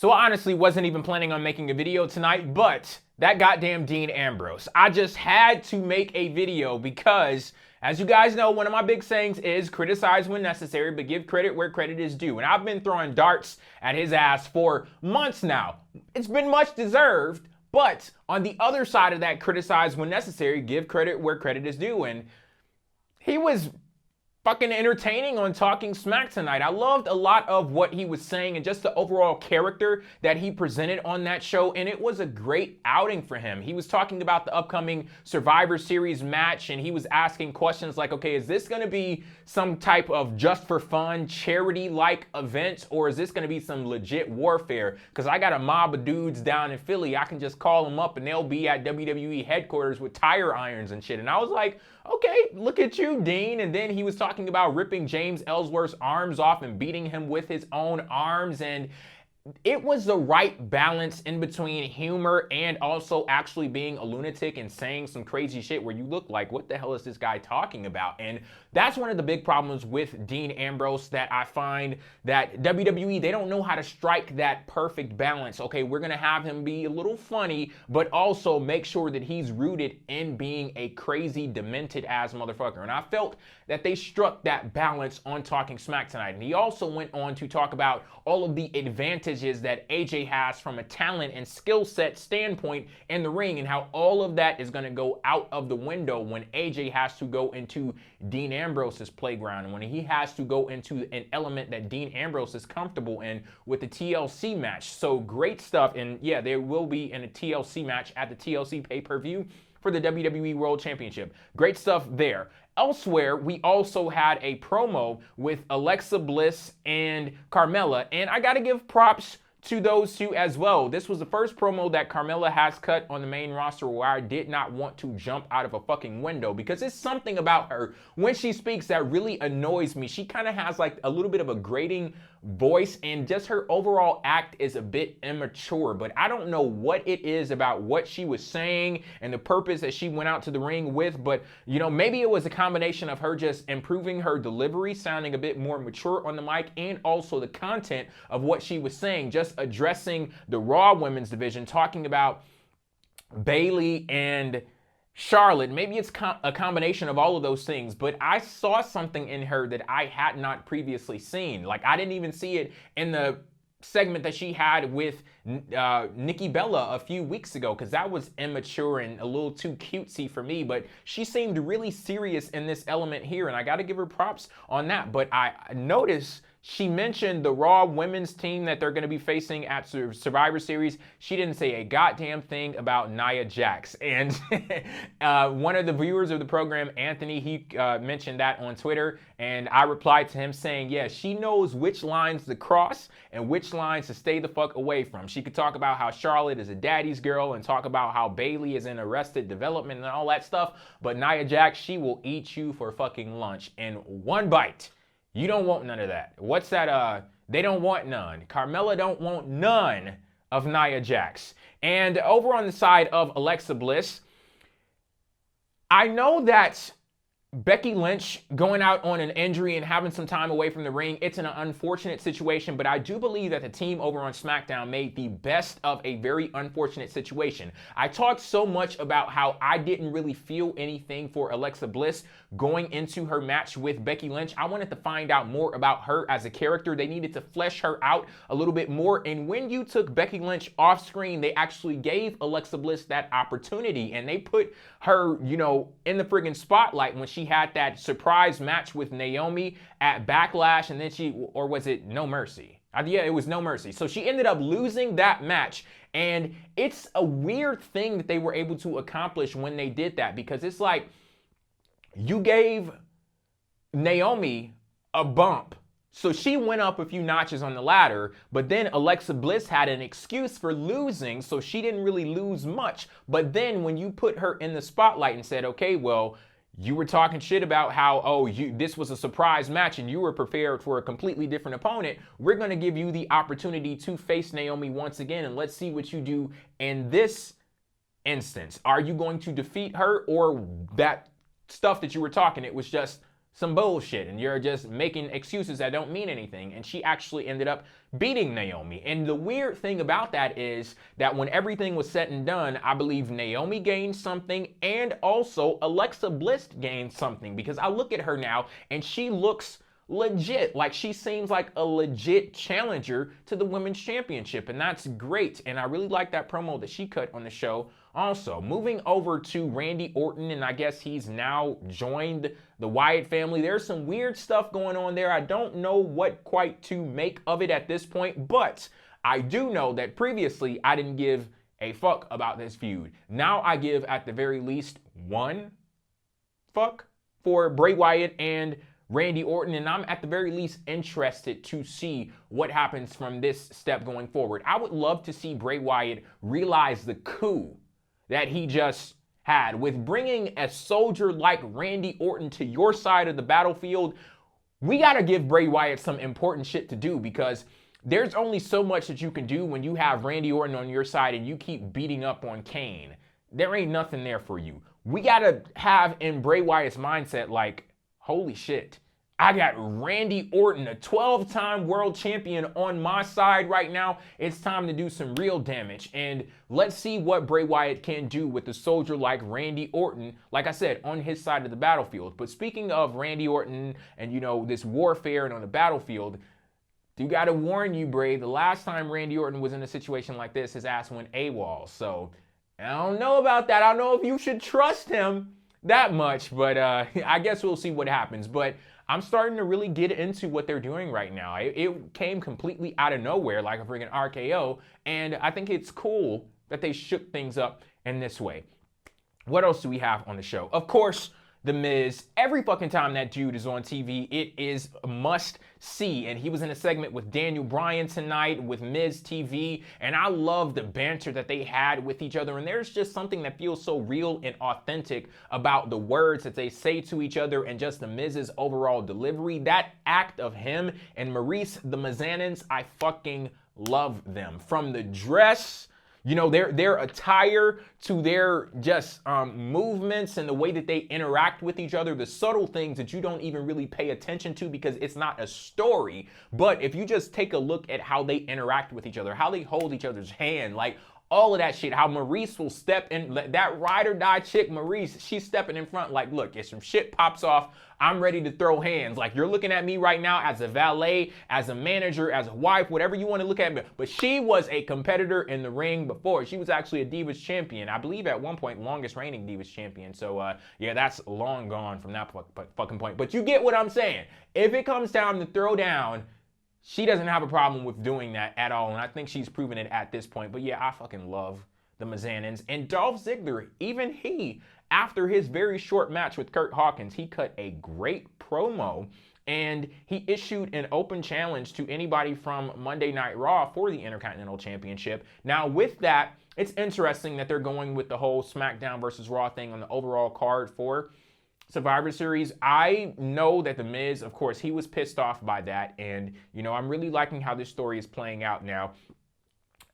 So I honestly wasn't even planning on making a video tonight, but that goddamn Dean Ambrose. I just had to make a video because, as you guys know, one of my big sayings is criticize when necessary, but give credit where credit is due. And I've been throwing darts at his ass for months now. It's been much deserved, but on the other side of that, criticize when necessary, give credit where credit is due. And he was fucking entertaining on Talking Smack tonight. I loved a lot of what he was saying and just the overall character that he presented on that show, and it was a great outing for him. He was talking about the upcoming Survivor Series match, and he was asking questions like, okay, is this gonna be some type of just for fun, charity-like event, or is this gonna be some legit warfare? Because I got a mob of dudes down in Philly, I can just call them up and they'll be at WWE headquarters with tire irons and shit. And I was like, okay, look at you, Dean. And then he was talking about ripping James Ellsworth's arms off and beating him with his own arms. And it was the right balance in between humor and also actually being a lunatic and saying some crazy shit where you look like, what the hell is this guy talking about? And that's one of the big problems with Dean Ambrose, that I find that WWE, they don't know how to strike that perfect balance. Okay, we're gonna have him be a little funny, but also make sure that he's rooted in being a crazy, demented ass motherfucker. And I felt that they struck that balance on Talking Smack tonight. And he also went on to talk about all of the advantages that AJ has from a talent and skill set standpoint in the ring, and how all of that is going to go out of the window when AJ has to go into Dean Ambrose's playground, and when he has to go into an element that Dean Ambrose is comfortable in with the TLC match. So great stuff. And yeah, there will be in a TLC match at the TLC pay-per-view for the WWE World Championship. Great stuff there. Elsewhere, we also had a promo with Alexa Bliss and Carmella, and I gotta give props to those two as well. This was the first promo that Carmella has cut on the main roster where I did not want to jump out of a fucking window, because it's something about her when she speaks that really annoys me. She kind of has like a little bit of a grating voice, and just her overall act is a bit immature. But I don't know what it is about what she was saying and the purpose that she went out to the ring with, but you know, maybe it was a combination of her just improving her delivery, sounding a bit more mature on the mic, and also the content of what she was saying, just addressing the Raw Women's division, talking about Bayley and Charlotte. Maybe it's a combination of all of those things, but I saw something in her that I had not previously seen. Like, I didn't even see it in the segment that she had with Nikki Bella a few weeks ago, because that was immature and a little too cutesy for me. But she seemed really serious in this element here, and I got to give her props on that. But I noticed she mentioned the Raw women's team that they're going to be facing at Survivor Series. She didn't say a goddamn thing about Nia Jax. And one of the viewers of the program, Anthony, he mentioned that on Twitter. And I replied to him saying, yeah, she knows which lines to cross and which lines to stay the fuck away from. She could talk about how Charlotte is a daddy's girl and talk about how Bayley is in Arrested Development and all that stuff. But Nia Jax, she will eat you for fucking lunch in one bite. You don't want none of that. What's that? They don't want none. Carmella don't want none of Nia Jax. And over on the side of Alexa Bliss, I know that Becky Lynch going out on an injury and having some time away from the ring, it's an unfortunate situation, but I do believe that the team over on SmackDown made the best of a very unfortunate situation. I talked so much about how I didn't really feel anything for Alexa Bliss going into her match with Becky Lynch. I wanted to find out more about her as a character. They needed to flesh her out a little bit more, and when you took Becky Lynch off screen, they actually gave Alexa Bliss that opportunity, and they put her, you know, in the friggin' spotlight when she had that surprise match with Naomi at Backlash, and then or was it No Mercy? Yeah, it was No Mercy. So she ended up losing that match, and it's a weird thing that they were able to accomplish when they did that, because it's like you gave Naomi a bump. So she went up a few notches on the ladder, but then Alexa Bliss had an excuse for losing, so she didn't really lose much. But then when you put her in the spotlight and said, okay, well, you were talking shit about how, this was a surprise match and you were prepared for a completely different opponent. We're going to give you the opportunity to face Naomi once again, and let's see what you do in this instance. Are you going to defeat her, or that stuff that you were talking, it was just some bullshit and you're just making excuses that don't mean anything. And she actually ended up beating Naomi. And the weird thing about that is that when everything was said and done, I believe Naomi gained something and also Alexa Bliss gained something, because I look at her now and she looks legit. Like, she seems like a legit challenger to the women's championship, and that's great. And I really like that promo that she cut on the show. Also, moving over to Randy Orton, and I guess he's now joined the Wyatt family. There's some weird stuff going on there. I don't know what quite to make of it at this point, but I do know that previously I didn't give a fuck about this feud. Now I give at the very least one fuck for Bray Wyatt and Randy Orton, and I'm at the very least interested to see what happens from this step going forward. I would love to see Bray Wyatt realize the coup that he just had with bringing a soldier like Randy Orton to your side of the battlefield. We got to give Bray Wyatt some important shit to do, because there's only so much that you can do when you have Randy Orton on your side and you keep beating up on Kane. There ain't nothing there for you. We got to have in Bray Wyatt's mindset, like, holy shit, I got Randy Orton, a 12-time world champion, on my side right now. It's time to do some real damage. And let's see what Bray Wyatt can do with a soldier like Randy Orton, like I said, on his side of the battlefield. But speaking of Randy Orton and, you know, this warfare and on the battlefield, you got to warn you, Bray, the last time Randy Orton was in a situation like this, his ass went AWOL. So I don't know about that. I don't know if you should trust him that much, but I guess we'll see what happens. But I'm starting to really get into what they're doing right now. It came completely out of nowhere, like a freaking RKO, and I think it's cool that they shook things up in this way. What else do we have on the show? Of course, The Miz. Every fucking time that dude is on TV, it is a must see. And he was in a segment with Daniel Bryan tonight with Miz TV. And I love the banter that they had with each other. And there's just something that feels so real and authentic about the words that they say to each other and just the Miz's overall delivery. That act of him and Maurice the Mizanins, I fucking love them. From the dress, you know, their attire to their just movements and the way that they interact with each other, the subtle things that you don't even really pay attention to because it's not a story. But if you just take a look at how they interact with each other, how they hold each other's hand, like all of that shit, how Maurice will step in, that ride or die chick, Maurice, she's stepping in front like, look, if some shit pops off, I'm ready to throw hands. Like, you're looking at me right now as a valet, as a manager, as a wife, whatever you want to look at me. But she was a competitor in the ring before. She was actually a Divas champion. I believe at one point, longest reigning Divas champion. So, yeah, that's long gone from that fucking point. But you get what I'm saying. If it comes time to throw down, she doesn't have a problem with doing that at all, and I think she's proven it at this point. But yeah, I fucking love the Mizanins. And Dolph Ziggler, even he, after his very short match with Kurt Hawkins, he cut a great promo, and he issued an open challenge to anybody from Monday Night Raw for the Intercontinental Championship. Now, with that, it's interesting that they're going with the whole SmackDown versus Raw thing on the overall card for Survivor Series. I know that The Miz, of course, he was pissed off by that. And, you know, I'm really liking how this story is playing out now.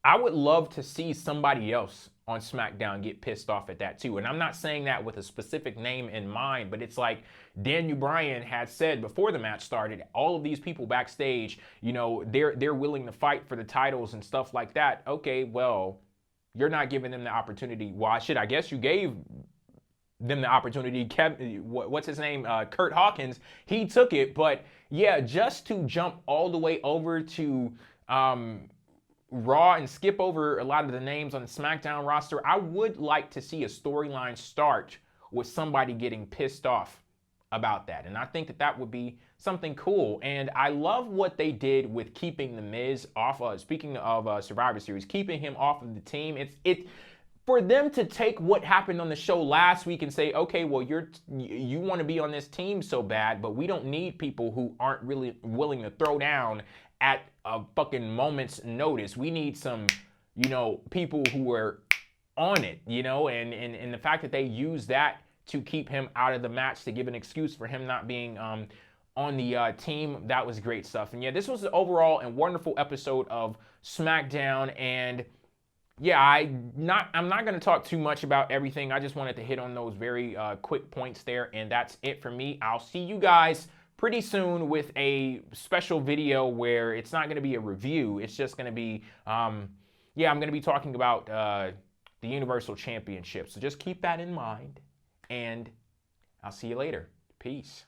I would love to see somebody else on SmackDown get pissed off at that too. And I'm not saying that with a specific name in mind, but it's like Daniel Bryan had said before the match started, all of these people backstage, you know, they're willing to fight for the titles and stuff like that. Okay, well, you're not giving them the opportunity. Why should I guess you gave them the opportunity. What's his name? Kurt Hawkins. He took it. But yeah, just to jump all the way over to Raw and skip over a lot of the names on the SmackDown roster, I would like to see a storyline start with somebody getting pissed off about that. And I think that that would be something cool. And I love what they did with keeping The Miz off of, speaking of Survivor Series, keeping him off of the team. It's for them to take what happened on the show last week and say, okay, well, you want to be on this team so bad, but we don't need people who aren't really willing to throw down at a fucking moment's notice. We need some, you know, people who are on it, you know, and the fact that they use that to keep him out of the match, to give an excuse for him not being on the team, that was great stuff. And yeah, this was an overall and wonderful episode of SmackDown, and Yeah, I'm not going to talk too much about everything. I just wanted to hit on those very quick points there, and that's it for me. I'll see you guys pretty soon with a special video where it's not going to be a review. It's just going to be, yeah, I'm going to be talking about the Universal Championship. So just keep that in mind, and I'll see you later. Peace.